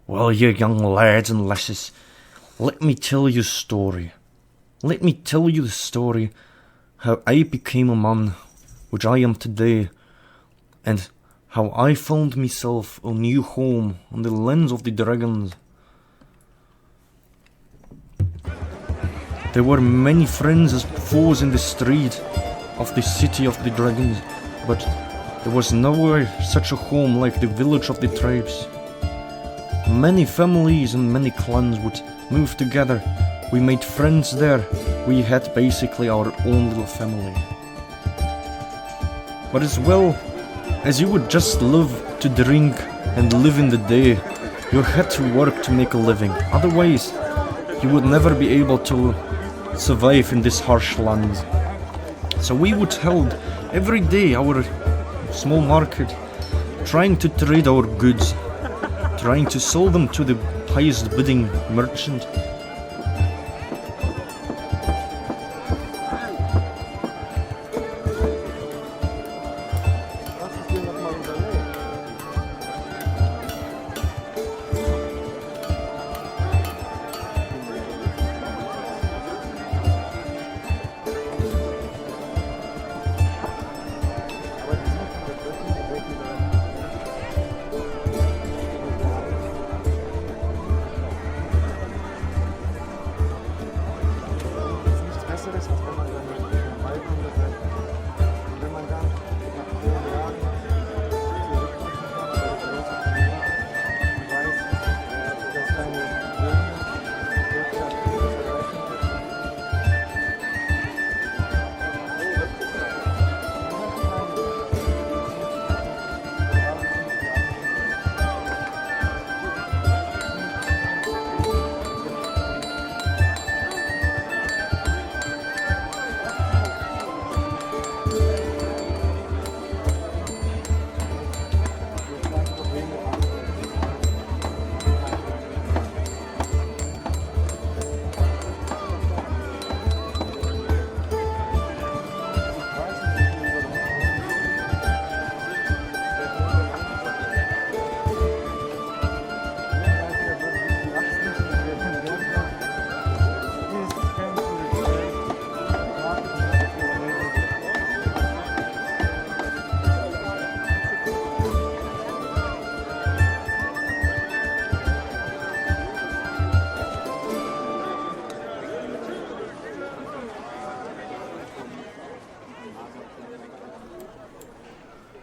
Well, you young lads and lasses, let me tell you a story. Let me tell you the story how I became a man, which I am today, and how I found myself a new home on the lands of the dragons. There were many friends as foes in the street of the city of the dragons, but there was nowhere such a home like the village of the tribes. Many families and many clans would move together. We made friends there. We had basically our own little family. But as well as you would just love to drink and live in the day, you had to work to make a living. Otherwise, you would never be able to survive in this harsh land. So we would held every day our small market, trying to trade our goods, trying to sell them to the highest bidding merchant.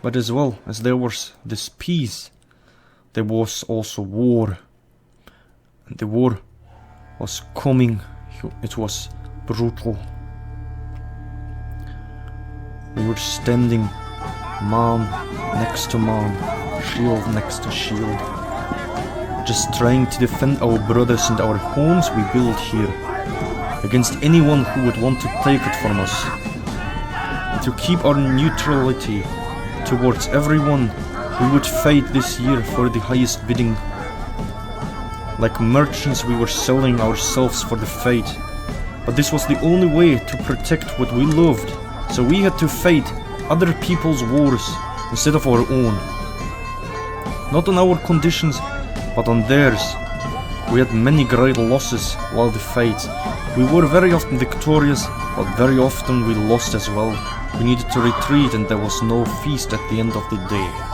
But as well as there was this peace, there was also war. And the war was coming. It was brutal. We were standing man next to man, shield next to shield, just trying to defend our brothers and our homes we built here against anyone who would want to take it from us. And to keep our neutrality towards everyone, we would fight this year for the highest bidding. Like merchants, we were selling ourselves for the fate. But this was the only way to protect what we loved, so we had to fight other people's wars instead of our own. Not on our conditions, but on theirs. We had many great losses while the fight. We were very often victorious, but very often we lost as well. We needed to retreat and there was no feast at the end of the day.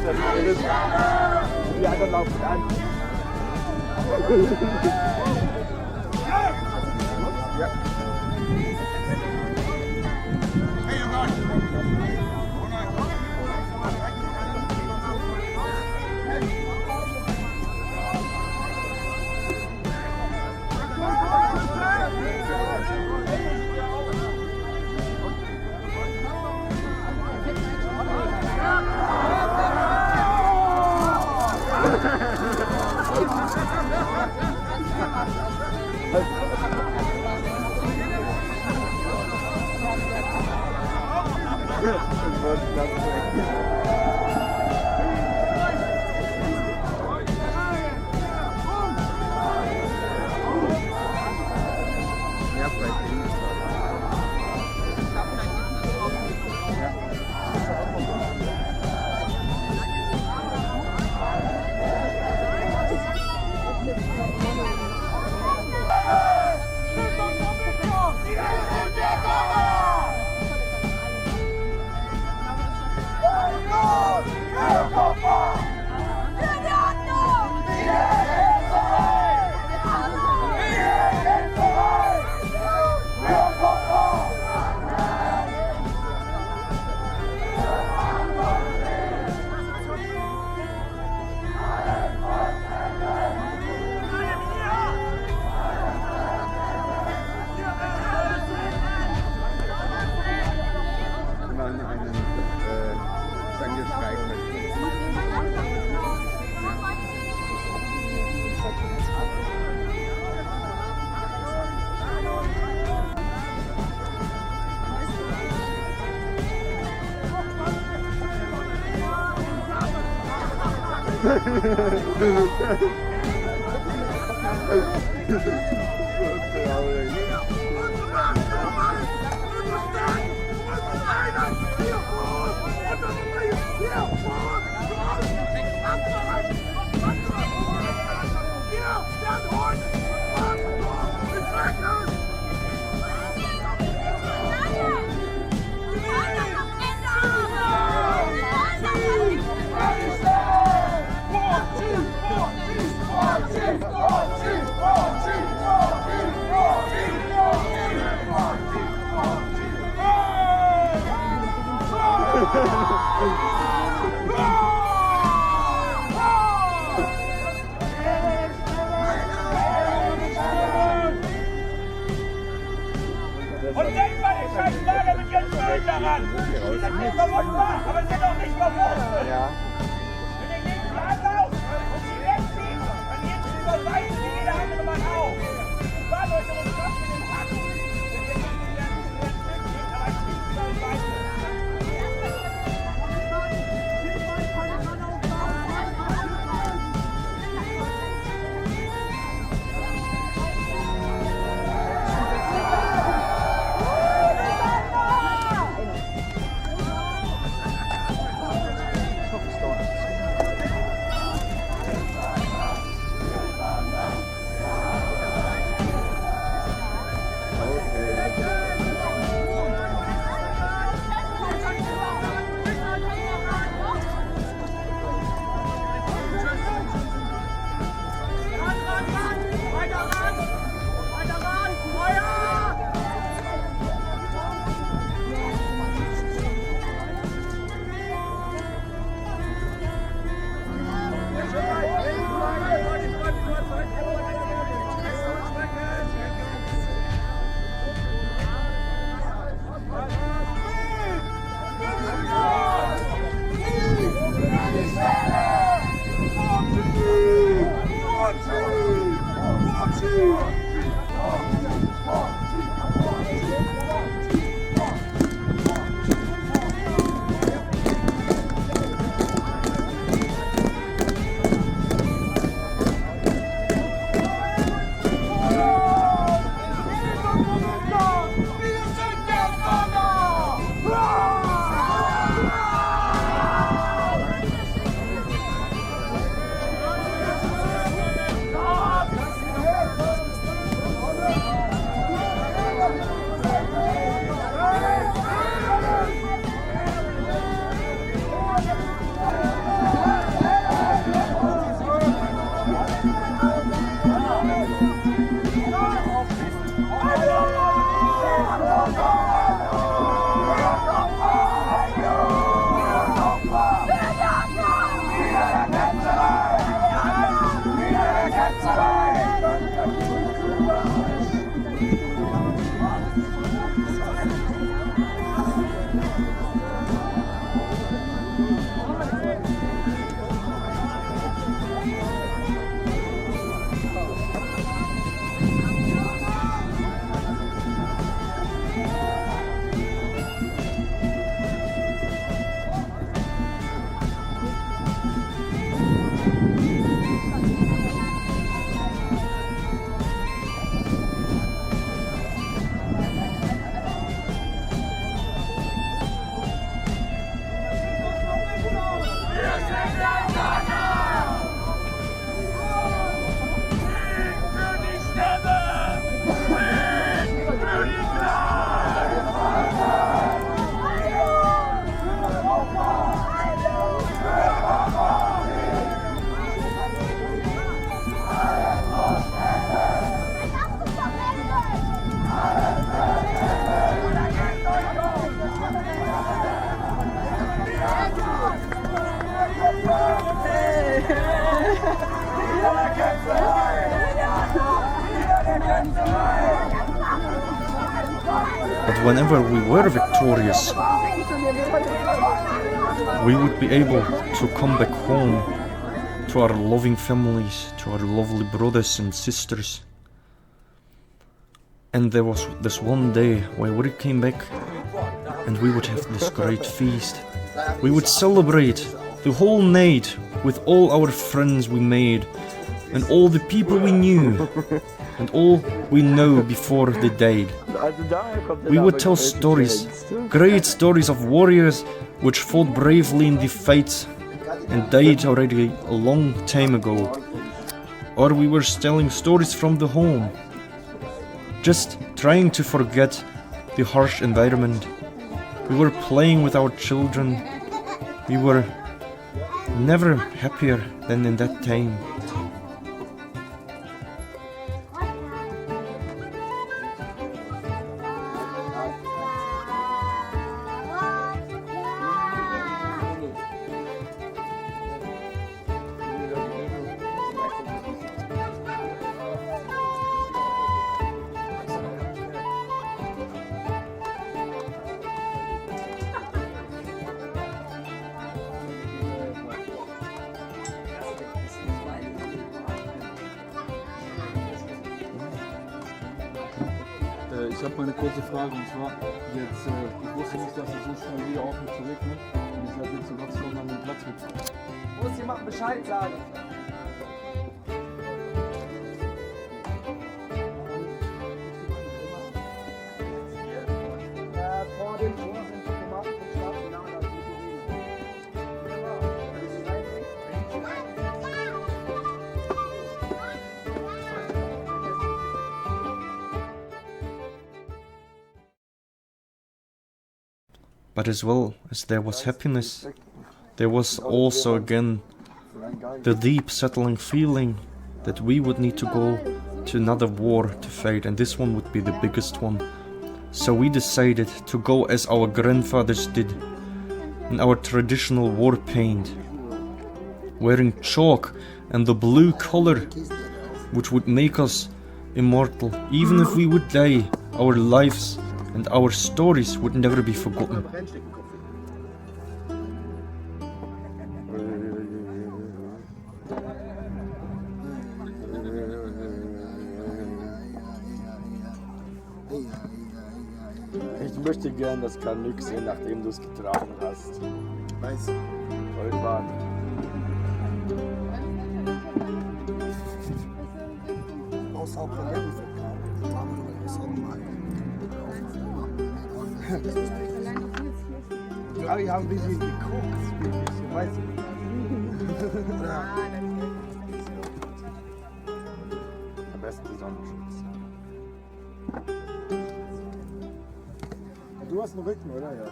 Die anderen laufen an. Ja. Und denkt mal, die scheiß Lager mit ihren Schulden daran. Die sind nicht verwundbar, aber sind doch nicht verwundbar. Ja. Wenn ihr jeden Tag lauft und sie wegzieht, dann geht sie über Seite wie jeder andere Mann auch. War Leute, und Gott mit dem Hacken. Wenn ihr nicht in der Stück geht, aber ich nicht über Seite. whenever we were victorious, we would be able to come back home to our loving families, to our lovely brothers and sisters. And there was this one day where we came back and we would have this great feast. We would celebrate the whole night with all our friends we made and all the people we knew and all we know before they died. We would tell stories, great stories of warriors which fought bravely in the fights and died already a long time ago. Or we were telling stories from the home, just trying to forget the harsh environment. We were playing with our children. We were never happier than in that time. Ich habe mal eine kurze Frage und zwar, jetzt, ich wusste nicht, dass es so schnell wieder aufhört zu regnen und ich habe jetzt so ganz vorne an den Platz mit. Muss jemand Bescheid sagen? Vor dem Tor sind die Tomaten und Schwarzen, genau, da sind But as well as there was happiness, there was also again the deep settling feeling that we would need to go to another war to fight, and this one would be the biggest one. So we decided to go as our grandfathers did, in our traditional war paint, wearing chalk and the blue color which would make us immortal. Even if we would die, our lives and our stories would never be forgotten. Ich möchte gern das Kanück sehen, nachdem du es getragen hast. Weiß. Goldbahn. Ja, wir haben ein bisschen geguckt. Ich weiß nicht. Am besten die Sonnenschutz. Du hast einen Rücken, oder? Ja.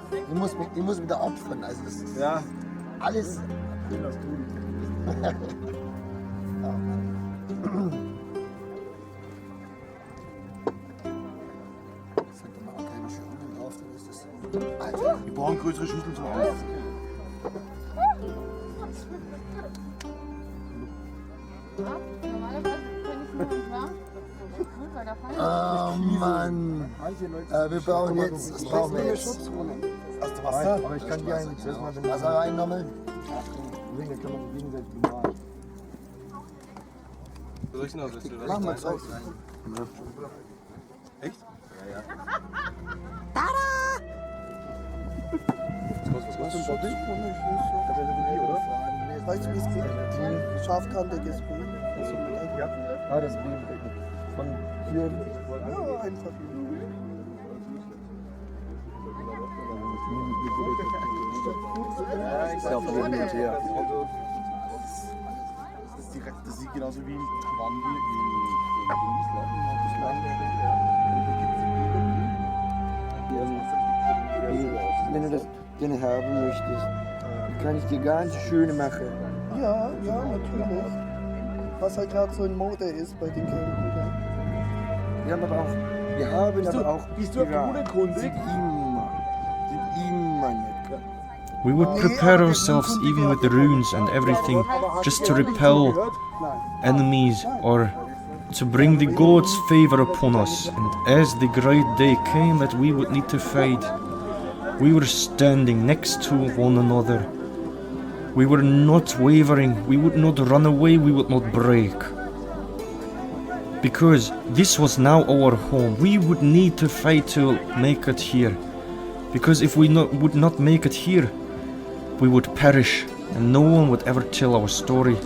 Ich muss wieder opfern. Also das ist Ja. alles. Das tun. Alter, wir brauchen größere Schüsseln zum Eis. Oh Mann. Wir brauchen jetzt. Was brauchen wir jetzt? Hast du Wasser? Aber ich kann dir eigentlich erstmal den Wasser rein nochmal. Dann kann man gegenseitig bemalen. Soll ich noch ein bisschen was? Mach mal Zeug rein. Echt? Ja, ja. Was ist das? Weißt du, wie es geht? Scharfkantiges Bild. Ja. Ah, das Bild. Von hier. Ja, einfach. Ich glaube, wir sind hier. Das sieht genauso wie ein Wandel Wenn du das gerne haben möchtest, kann ich dir ganz schöne machen. Ja, ja, natürlich. Was halt gerade so in Mode ist bei den Kämpfen. Wir haben aber auch Bist du auf der Bude kundig? sind immer nett. We would prepare ourselves even with the runes and everything just to repel enemies or to bring the gods' favor upon us, and as the great day came that we would need to fight, we were standing next to one another. We were not wavering, we would not run away, we would not break. Because this was now our home, we would need to fight to make it here. Because if we would not make it here, we would perish, and no one would ever tell our story.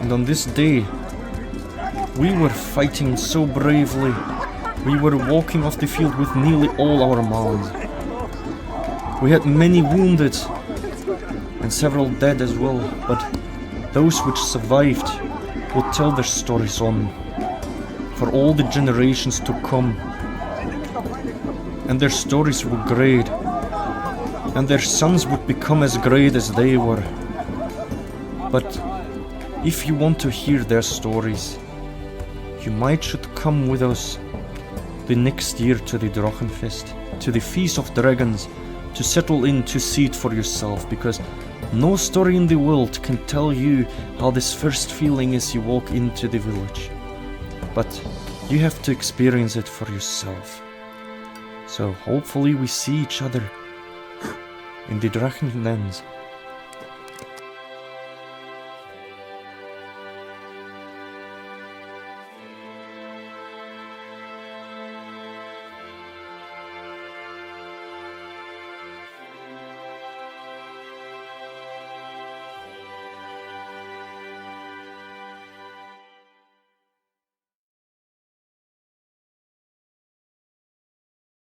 And on this day, we were fighting so bravely. We were walking off the field with nearly all our men. We had many wounded and several dead as well, but those which survived would tell their stories on for all the generations to come. And their stories were great, and their sons would become as great as they were. But if you want to hear their stories, you might should come with us the next year to the Drachenfest, to the Feast of Dragons, to settle in to see it for yourself, because no story in the world can tell you how this first feeling is you walk into the village. But you have to experience it for yourself. So hopefully we see each other in the Drachenlands.